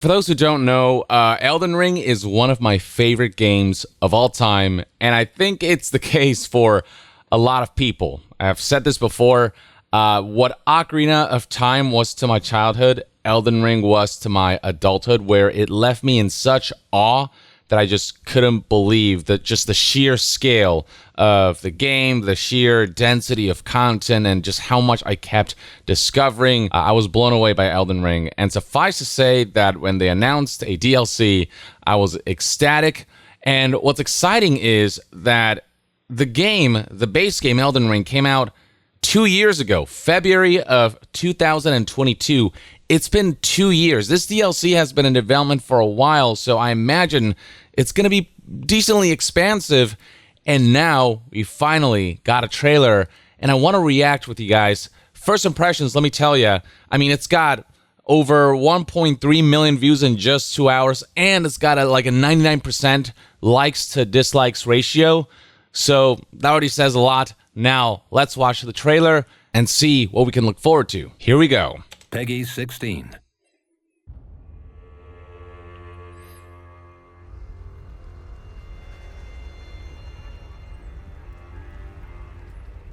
For those who don't know, Elden Ring is one of my favorite games of all time, and I think it's the case for a lot of people. I've said this before. What Ocarina of Time was to my childhood, Elden Ring was to my adulthood, where it left me in such awe that I just couldn't believe that just the sheer scale of the game, the sheer density of content, and just how much I kept discovering. I was blown away by Elden Ring. And suffice to say that when they announced a DLC, I was ecstatic. And what's exciting is that the game, the base game Elden Ring, came out 2 years ago, February of 2022. It's been 2 years. This DLC has been in development for a while, so I imagine it's going to be decently expansive. And now we finally got a trailer, and I want to react with you guys. First impressions, let me tell you. I mean, it's got over 1.3 million views in just 2 hours, and it's got a 99% likes to dislikes ratio. So that already says a lot. Now, let's watch the trailer and see what we can look forward to. Here we go. Peggy 16.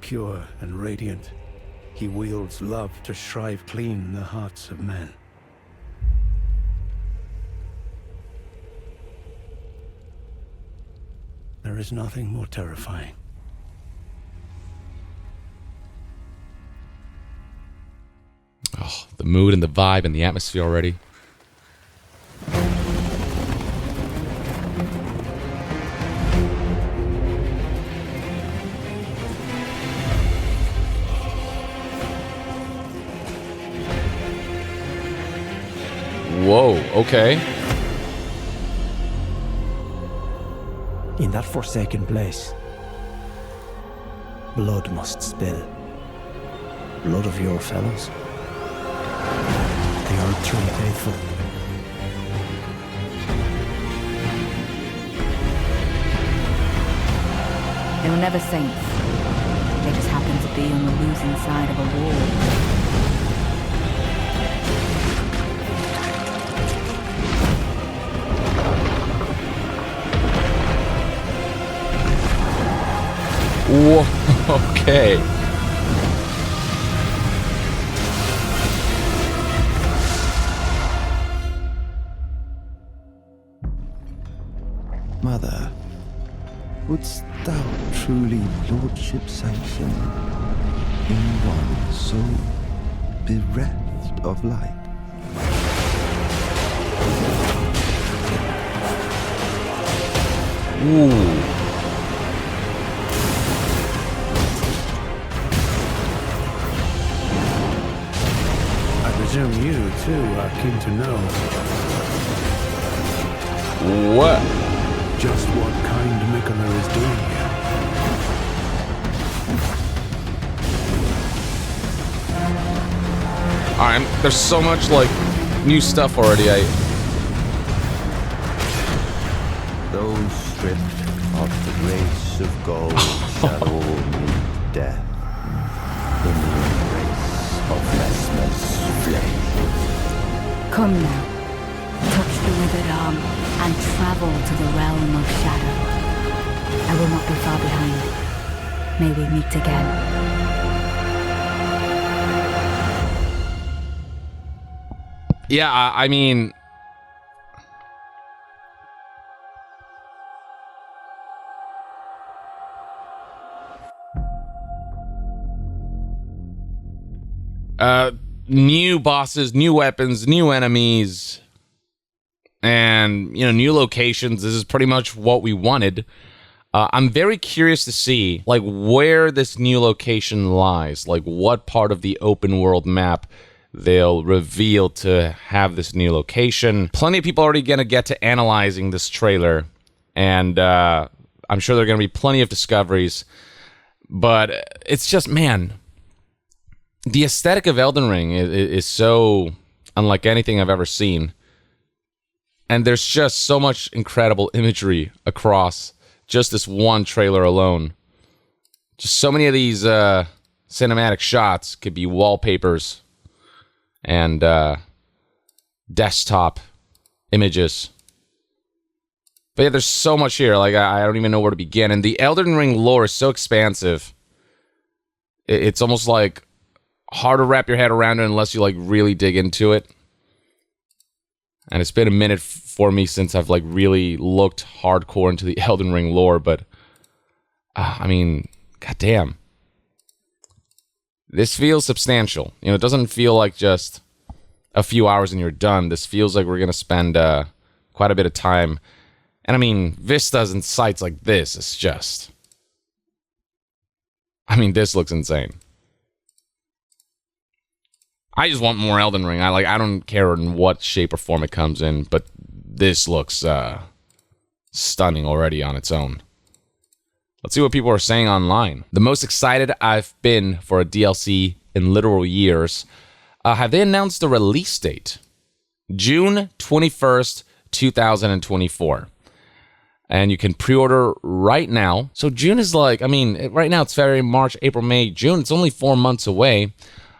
Pure and radiant, he wields love to shrive clean the hearts of men. There is nothing more terrifying. Oh, the mood and the vibe and the atmosphere already. Whoa, okay. In that forsaken place, blood must spill. Blood of your fellows. The Erdtree faithful. They were never saints. They just happened to be on the losing side of a war. Whoa, okay. Mother, wouldst thou truly lordship sanction in one so bereft of light? Ooh. Presume you, too, are keen to know. What? Just what kind Mikula is doing here. Alright, there's so much, new stuff already. Those stripped of the grace of gold shall all meet death in the embrace of Resma's flame. Come now, touch the withered arm and travel to the realm of shadow. I will not be far behind. May we meet again. Yeah, I mean... new bosses, new weapons, new enemies, and, new locations. This is pretty much what we wanted. I'm very curious to see, where this new location lies. What part of the open world map they'll reveal to have this new location. Plenty of people are already going to get to analyzing this trailer, and I'm sure there are going to be plenty of discoveries. But it's just, man... The aesthetic of Elden Ring is so unlike anything I've ever seen. And there's just so much incredible imagery across just this one trailer alone. Just so many of these cinematic shots could be wallpapers and desktop images. But yeah, there's so much here. Like, I don't even know where to begin. And the Elden Ring lore is so expansive. It's almost like hard to wrap your head around it unless you like really dig into it. And it's been a minute for me since I've like really looked hardcore into the Elden Ring lore. But I mean, goddamn, this feels substantial. You know, it doesn't feel like just a few hours and you're done. This feels like we're gonna spend quite a bit of time. And I mean, vistas and sites like this, it's just... I mean, this looks insane. I just want more Elden Ring. I don't care in what shape or form it comes in, but this looks stunning already on its own. Let's see what people are saying online. The most excited I've been for a DLC in literal years. Have they announced the release date? June 21st, 2024. And you can pre-order right now. So June is like, I mean, right now it's February, March, April, May, June. It's only 4 months away.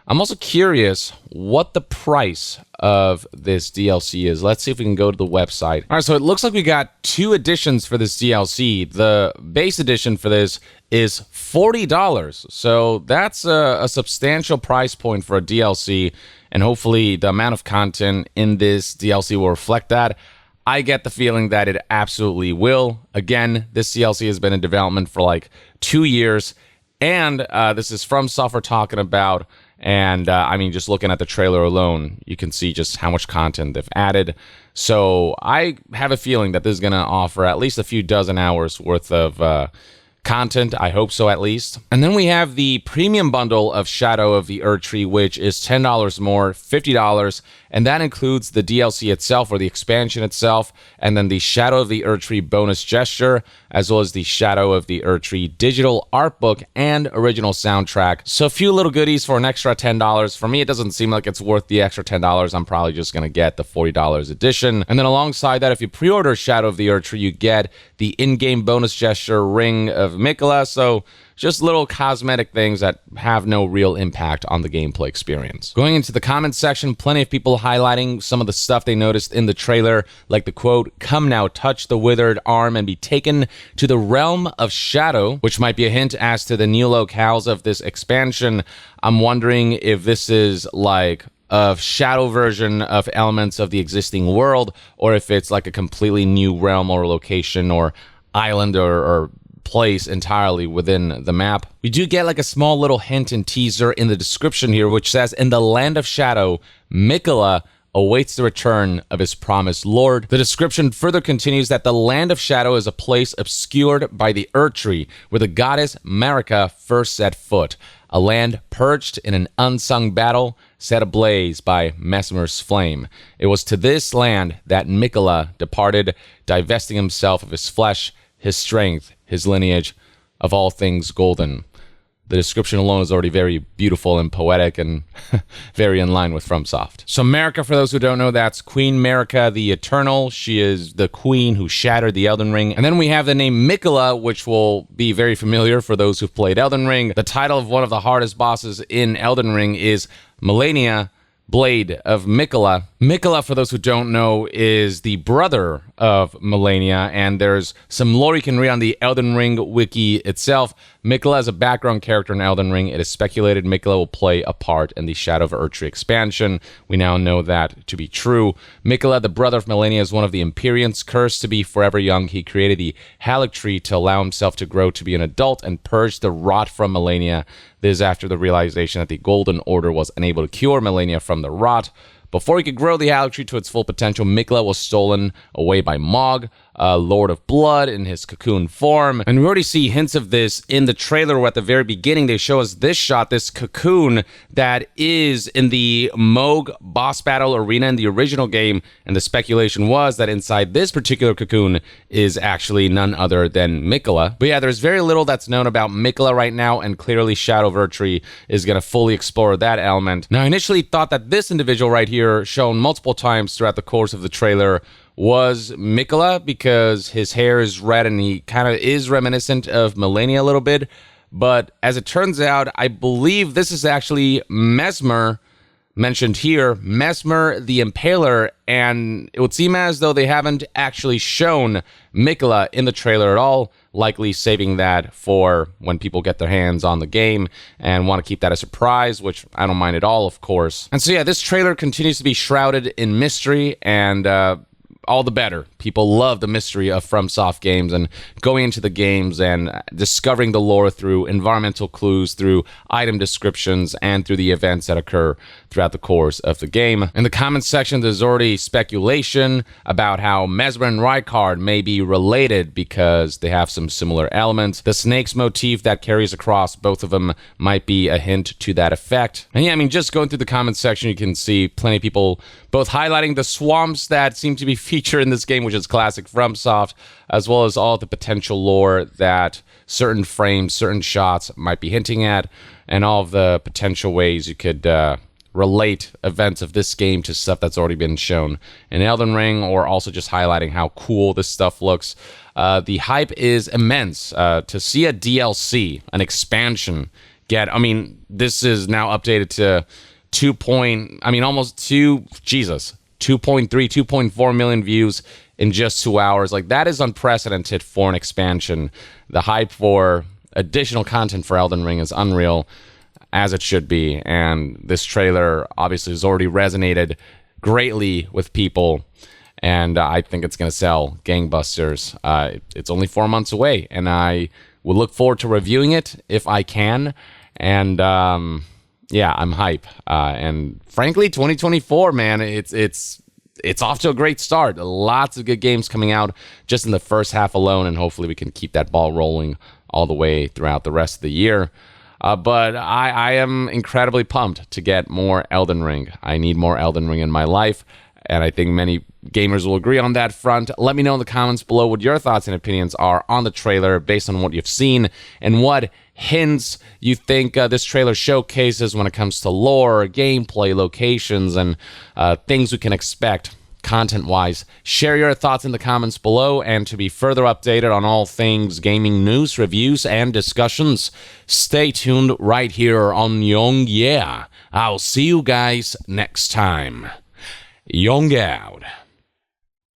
I'm also curious what the price of this DLC is. Let's see if we can go to the website. All right, so it looks like we got 2 editions for this DLC. The base edition for this is $40. So that's a substantial price point for a DLC. And hopefully the amount of content in this DLC will reflect that. I get the feeling that it absolutely will. Again, this DLC has been in development for like 2 years. And this is From Software talking about... And I mean, just looking at the trailer alone, you can see just how much content they've added. So I have a feeling that this is going to offer at least a few dozen hours worth of content. I hope so, at least. And then we have the premium bundle of Shadow of the Erdtree, which is $10 more, $50. And that includes the DLC itself, or the expansion itself, and then the Shadow of the Erdtree bonus gesture, as well as the Shadow of the Erdtree digital art book and original soundtrack. So a few little goodies for an extra $10. For me, it doesn't seem like it's worth the extra $10. I'm probably just going to get the $40 edition. And then alongside that, if you pre-order Shadow of the Erdtree, you get the in-game bonus gesture Ring of Miquella. So just little cosmetic things that have no real impact on the gameplay experience. Going into the comments section, plenty of people highlighting some of the stuff they noticed in the trailer, like the quote, "Come now, touch the withered arm and be taken to the realm of shadow," which might be a hint as to the new locales of this expansion. I'm wondering if this is like a shadow version of elements of the existing world, or if it's like a completely new realm or location or island or place entirely within the map. We do get like a small little hint and teaser in the description here, which says, "In the land of shadow, Miquella awaits the return of his promised lord." The description further continues that the land of shadow is a place obscured by the Erdtree, where the goddess Marika first set foot, a land purged in an unsung battle set ablaze by Mesmer's flame. It was to this land that Miquella departed, divesting himself of his flesh, his strength, his lineage, of all things golden. The description alone is already very beautiful and poetic and very in line with FromSoft. So Marika, for those who don't know, that's Queen Marika the Eternal. She is the queen who shattered the Elden Ring. And then we have the name Miquella, which will be very familiar for those who've played Elden Ring. The title of one of the hardest bosses in Elden Ring is Malenia, Blade of Miquella. Miquella, for those who don't know, is the brother of Malenia, and there's some lore you can read on the Elden Ring wiki itself. Miquella is a background character in Elden Ring. It is speculated Miquella will play a part in the Shadow of Erdtree expansion. We now know that to be true. Miquella, the brother of Malenia, is one of the Empyreans, cursed to be forever young. He created the Erdtree to allow himself to grow to be an adult and purge the rot from Malenia. This is after the realization that the Golden Order was unable to cure Malenia from the rot. Before he could grow the Erdtree to its full potential, Miquella was stolen away by Mog, Lord of Blood, in his cocoon form. And we already see hints of this in the trailer, where at the very beginning they show us this shot, this cocoon that is in the Mog boss battle arena in the original game. And the speculation was that inside this particular cocoon is actually none other than Miquella. But yeah, there's very little that's known about Miquella right now, and clearly Shadow of Erdtree is going to fully explore that element. Now, I initially thought that this individual right here, shown multiple times throughout the course of the trailer, was Miquella, because his hair is red and he kind of is reminiscent of Malenia a little bit. But as it turns out, I believe this is actually Mesmer mentioned here, Mesmer the Impaler, and it would seem as though they haven't actually shown Mikola in the trailer at all, likely saving that for when people get their hands on the game and want to keep that a surprise, which I don't mind at all, of course. And so yeah, this trailer continues to be shrouded in mystery, and all the better. People love the mystery of FromSoft games and going into the games and discovering the lore through environmental clues, through item descriptions, and through the events that occur throughout the course of the game. In the comments section, there's already speculation about how Mesmer and Rykard may be related because they have some similar elements. The snakes motif that carries across both of them might be a hint to that effect. And yeah, I mean, just going through the comments section, you can see plenty of people both highlighting the swamps that seem to be featured in this game, which is classic FromSoft, as well as all the potential lore that certain frames, certain shots might be hinting at, and all of the potential ways you could relate events of this game to stuff that's already been shown in Elden Ring, or also just highlighting how cool this stuff looks. The hype is immense. To see a DLC, an expansion, this is now updated to 2.4 million views in just 2 hours. Like, that is unprecedented for an expansion. The hype for additional content for Elden Ring is unreal, as it should be. And this trailer obviously has already resonated greatly with people, and I think it's going to sell gangbusters. It's only 4 months away, and I will look forward to reviewing it if I can. And yeah, I'm hype. And frankly, 2024, man, it's off to a great start. Lots of good games coming out just in the first half alone, and hopefully we can keep that ball rolling all the way throughout the rest of the year. But I am incredibly pumped to get more Elden Ring. I need more Elden Ring in my life, and I think many gamers will agree on that front. Let me know in the comments below what your thoughts and opinions are on the trailer based on what you've seen, and what hints you think this trailer showcases when it comes to lore, gameplay, locations, and things we can expect content-wise. Share your thoughts in the comments below, and to be further updated on all things gaming news, reviews, and discussions, stay tuned right here on Young Yeah. I'll see you guys next time. Young out.